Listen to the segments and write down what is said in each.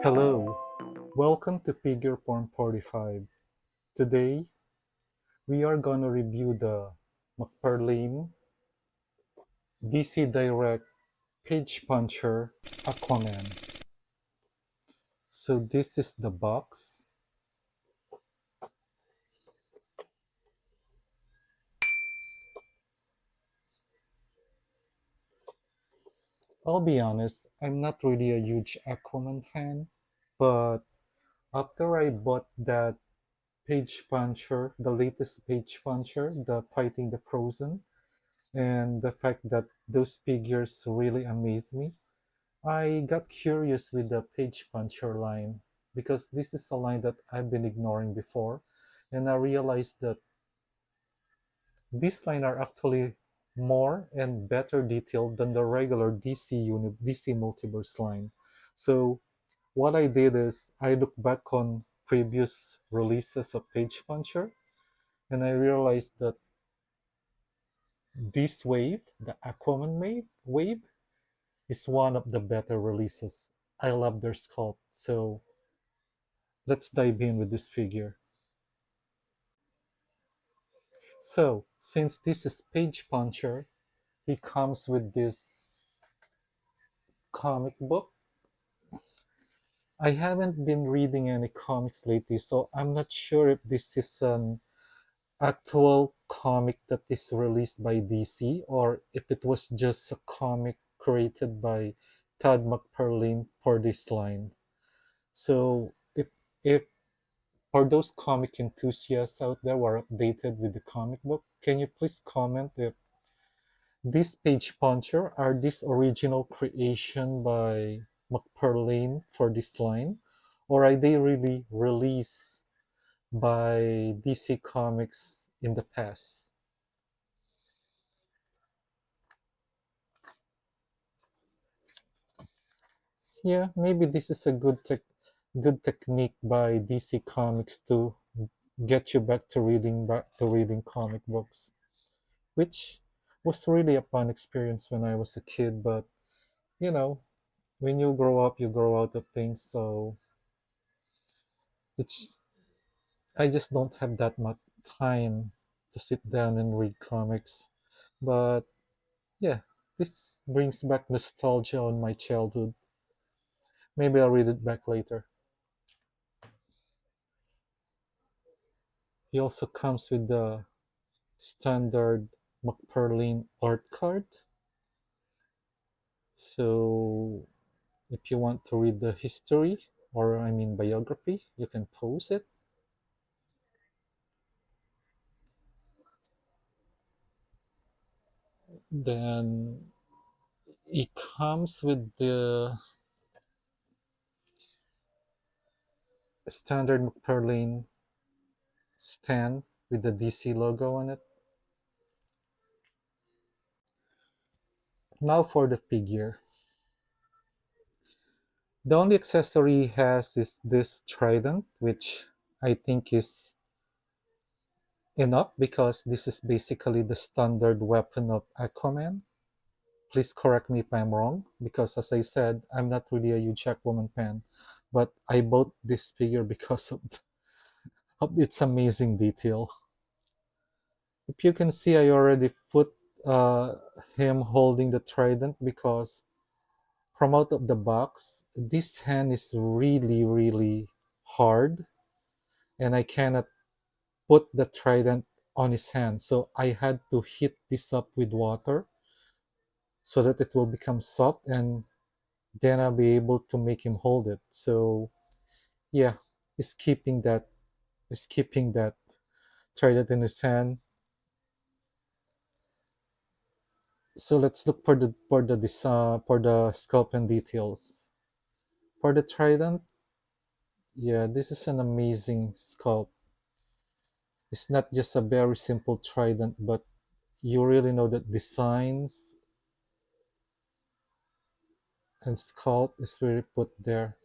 Hello, welcome to Figure Porn 45. Today, we are gonna review the Mcfarlane DC Direct Page Puncher Aquaman. So this is the box. I'll be honest, I'm not really a huge Aquaman fan, but after I bought that Page Puncher, the latest Page Puncher, the Fighting the Frozen, and the fact that those figures really amaze me, I got curious with the page puncher line because this is a line that I've been ignoring before, and I realized that these lines are actually more and better detailed than the regular DC Multiverse line. So what I did is I looked back on previous releases of Page Puncher, and I realized that this wave, the Aquaman wave, is one of the better releases. I love their sculpt. So let's dive in with this figure. So, since this is Page Puncher, he comes with this comic book. I haven't been reading any comics lately, so I'm not sure if this is an actual comic that is released by DC or if it was just a comic created by Todd McFarlane for this line. So, if for those comic enthusiasts out there who are updated with the comic book, can you please comment if this page puncher are this original creation by McFarlane for this line, or are they really released by DC Comics in the past? Yeah, maybe this is a good technique by DC Comics to get you back to reading comic books, which was really a fun experience when I was a kid. But you know, when you grow up, you grow out of things. So it's I just don't have that much time to sit down and read comics. But yeah, this brings back nostalgia on my childhood. Maybe I'll read it back later. He also comes with the standard McFarlane art card. So if you want to read the history, or I mean biography, you can pause it. Then it comes with the standard McFarlane stand with the DC logo on it. Now for the figure. The only accessory he has is this trident, which I think is enough because this is basically the standard weapon of Aquaman. Please correct me if I'm wrong, because as I said, I'm not really a huge Aquaman fan, but I bought this figure because of its amazing detail. If you can see, I already put uh, him holding the trident because from out of the box, this hand is really, really hard, and I cannot put the trident on his hand. So I had to heat this up with water so that it will become soft, and then I'll be able to make him hold it. So yeah, he's keeping that he's keeping that trident in his hand. So let's look for the sculpt and details. For the trident, yeah, this is an amazing sculpt. It's not just a very simple trident, but you really know that designs and sculpt is really put there.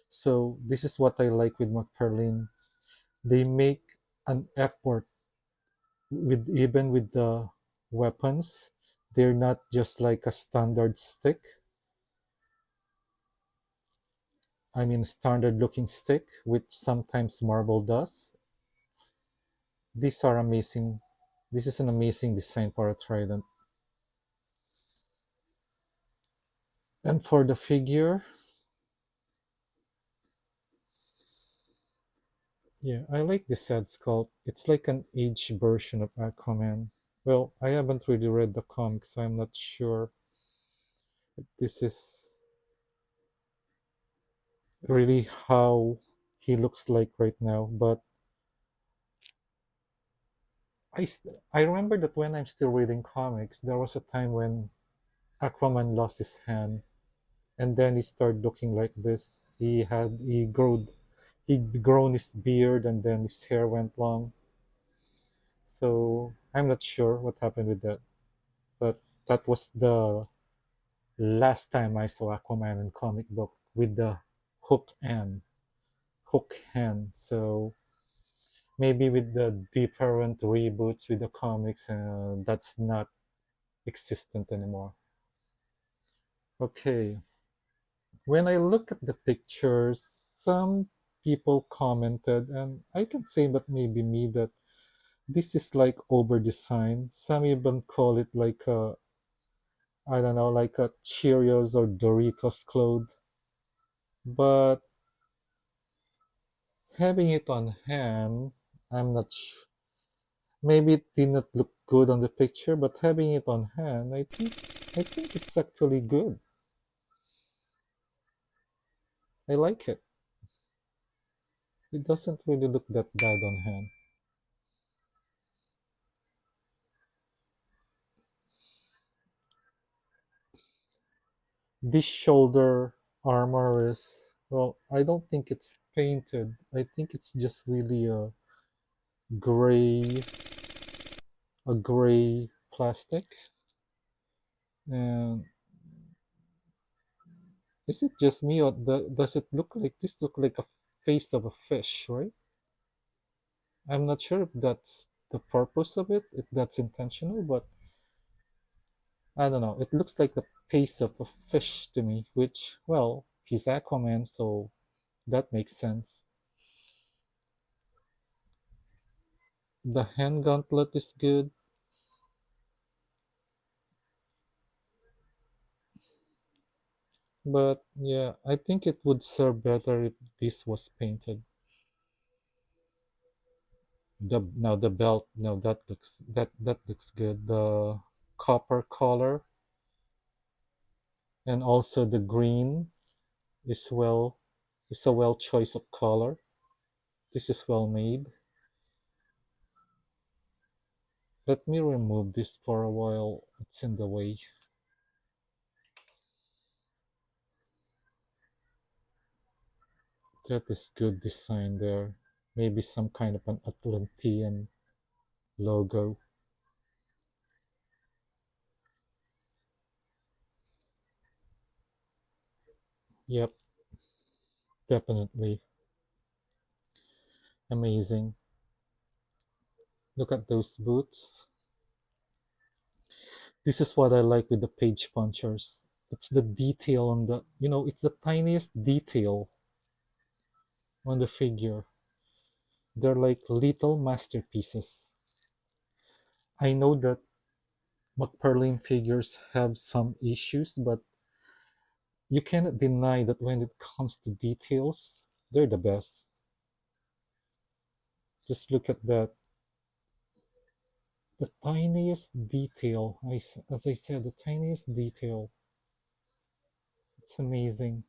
So this is what I like with McFarlane. They make an effort with even with the weapons. They're not just like a standard stick. I mean, standard looking stick, which sometimes marble does. These are amazing. This is an amazing design for a trident. And for the figure, yeah, I like this head sculpt. It's like an aged version of Aquaman. Well, I haven't really read the comics, so I'm not sure if this is really how he looks like right now. But I remember that when I'm still reading comics, there was a time when Aquaman lost his hand, and then he started looking like this. He'd grown his beard, and then his hair went long. So I'm not sure what happened with that, but that was the last time I saw Aquaman in comic book with the hook and hook hand. So maybe with the different reboots with the comics, that's not existent anymore. Okay, when I look at the pictures, some people commented, and I can say, but maybe me, that this is like over designed. Some even call it like a, I don't know, like a Cheerios or Doritos clothes. But having it on hand, I'm not sure. Maybe it did not look good on the picture, but having it on hand, I think it's actually good. I like it. It doesn't really look that bad on hand. This shoulder armor is, well, I don't think it's painted. I think it's just really gray, a gray plastic. And is it just me, or does it look like this? Look like a face of a fish, right? I'm not sure if that's the purpose of it, if that's intentional, but I don't know. It looks like the face of a fish to me, which, well, he's Aquaman, so that makes sense. The hand gauntlet is good, but yeah, I think it would serve better if this was painted. The belt, no, that looks good. The copper color and also the green is well is a well choice of color. This is well made. Let me remove this for a while. It's in the way. That is good design there. Maybe some kind of an Atlantean logo. Yep, definitely. Amazing. Look at those boots. This is what I like with the page punchers. It's the detail on it's the tiniest detail on the figure. They're like little masterpieces. I know that Mcfarlane figures have some issues, but you cannot deny that when it comes to details, they're the best. Just look at that. The tiniest detail, as I said, the tiniest detail. It's amazing.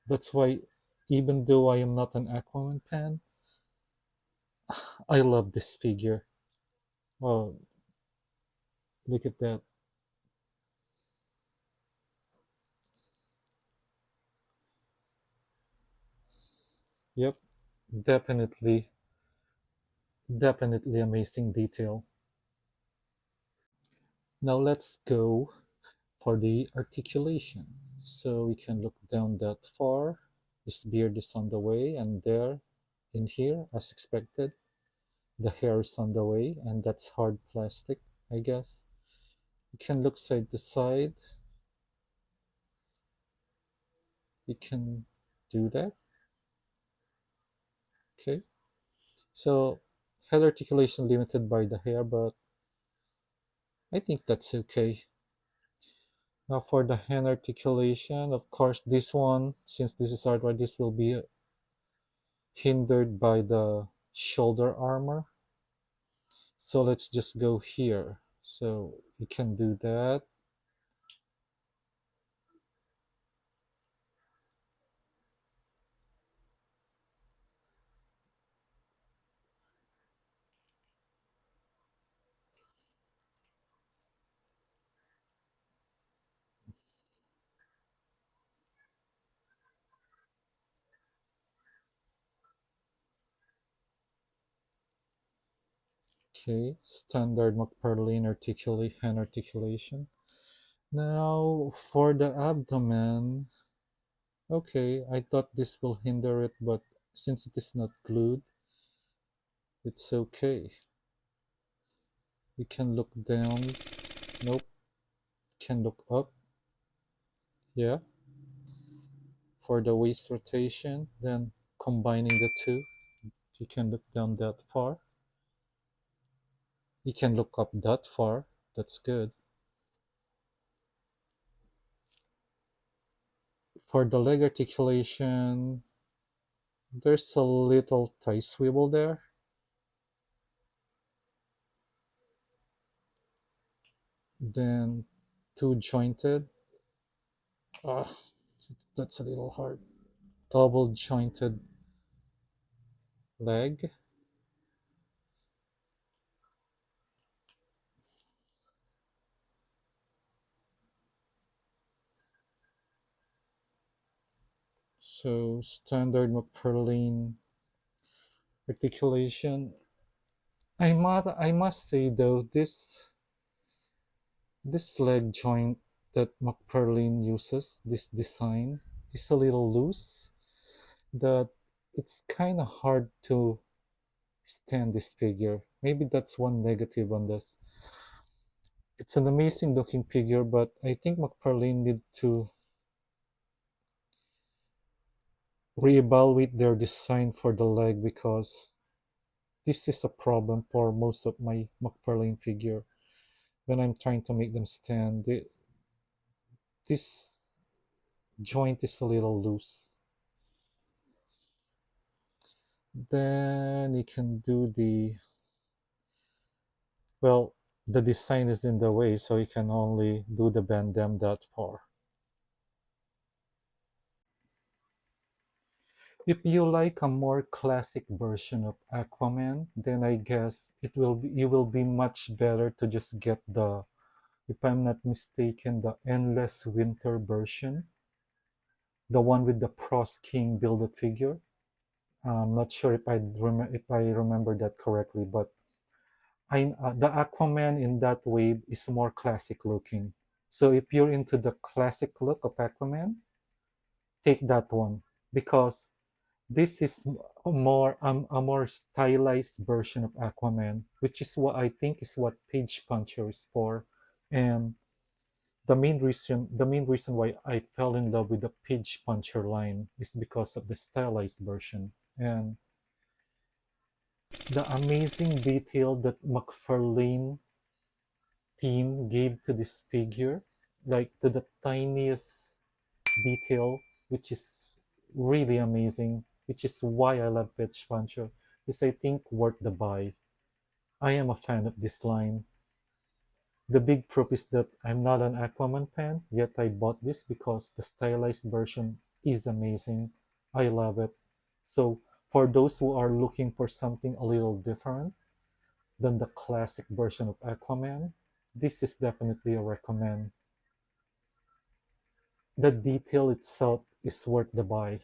That's why, even though I am not an Aquaman fan, I love this figure. Oh, look at that. Yep, definitely, definitely amazing detail. Now let's go for the articulation. So we can look down that far. His beard is on the way, and there, in here, as expected, the hair is on the way, and that's hard plastic, I guess. You can look side to side. You can do that. Okay. So head articulation limited by the hair, but I think that's okay. Now for the hand articulation, of course, this one, since this is hardware, this will be hindered by the shoulder armor. So let's just go here. So you can do that. Okay, standard Mcfarlane hand articulation. Now for the abdomen, okay, I thought this will hinder it, but since it is not glued, it's okay. We can look down. Nope. Can look up. Yeah. For the waist rotation, then combining the two, you can look down that far. You can look up that far. That's good. For the leg articulation, there's a little thigh swivel there. Then two jointed. Ah, that's a little hard. Double jointed leg. So standard Mcfarlane articulation. I must say though, this leg joint that Mcfarlane uses, this design, is a little loose. That it's kind of hard to stand this figure. Maybe that's one negative on this. It's an amazing looking figure, but I think Mcfarlane need to reevaluate their design for the leg because this is a problem for most of my Mcfarlane figure. When I'm trying to make them stand, this joint is a little loose. Then you can do well, the design is in the way, so you can only do the bandem that far. If you like a more classic version of Aquaman, then I guess you will be much better to just get the, if I'm not mistaken, the Endless Winter version, the one with the Frost King build figure. I'm not sure if I remember that correctly, but the Aquaman in that wave is more classic looking. So if you're into the classic look of Aquaman, take that one because this is a more stylized version of Aquaman, which is what I think is what Page Puncher is for, and the main reason why I fell in love with the Page Puncher line is because of the stylized version and the amazing detail that McFarlane team gave to this figure, like to the tiniest detail, which is really amazing, which is why I love Pitch Puncher, is I think worth the buy. I am a fan of this line. The big proof is that I'm not an Aquaman fan, yet I bought this because the stylized version is amazing. I love it. So for those who are looking for something a little different than the classic version of Aquaman, this is definitely a recommend. The detail itself is worth the buy.